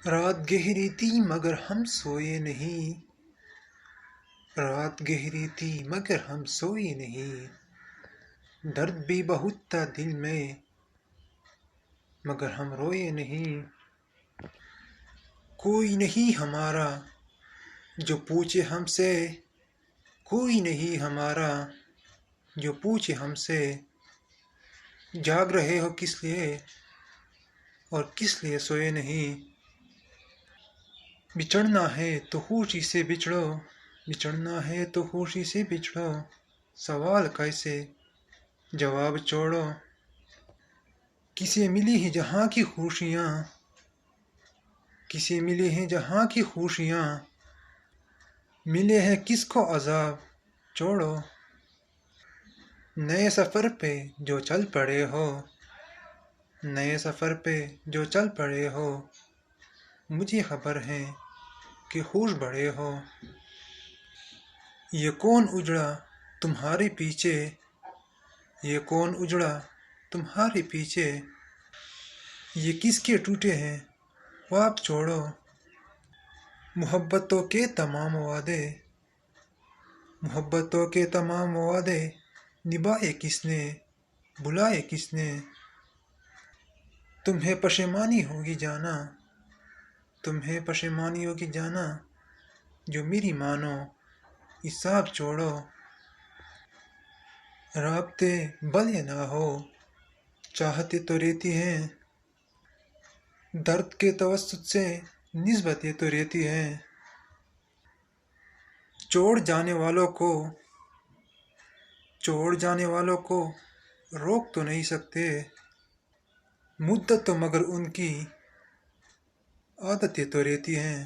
رات گہری تھی مگر ہم سوئے نہیں، رات گہری تھی مگر ہم سوئے نہیں، درد بھی بہت تھا دل میں مگر ہم روئے نہیں۔ کوئی نہیں ہمارا جو پوچھے ہم سے، کوئی نہیں ہمارا جو پوچھے ہم سے، جاگ رہے ہو کس لیے اور کس لیے سوئے نہیں۔ بچھڑنا ہے تو خوشی سے بچھڑو، بچھڑنا ہے تو خوشی سے بچھڑو، سوال کیسے جواب چھوڑو۔ کسے ملی ہیں جہاں کی خوشیاں، کسے ملی ہیں جہاں کی خوشیاں، ملے ہیں کس کو عذاب چھوڑو۔ نئے سفر پہ جو چل پڑے ہو، نئے سفر پہ جو چل پڑے ہو، مجھے خبر ہے کہ خوش بڑے ہو۔ یہ کون اجڑا تمہارے پیچھے، یہ کون اجڑا تمہارے پیچھے، یہ کس کے ٹوٹے ہیں خواب چھوڑو۔ محبتوں کے تمام وعدے، محبتوں کے تمام وعدے نبھائے کس نے، بلائے کس نے۔ تمہیں پشیمانی ہوگی جانا، تمہیں پشیمانی ہوگی جانا، جو میری مانو حساب چھوڑو۔ رابطے بھلے نہ ہو چاہتے تو رہتی ہیں، درد کے توسط سے نسبتیں تو رہتی ہیں۔ چھوڑ جانے والوں کو روک تو نہیں سکتے، مدت تو مگر ان کی عادتیں تو رہتی ہیں۔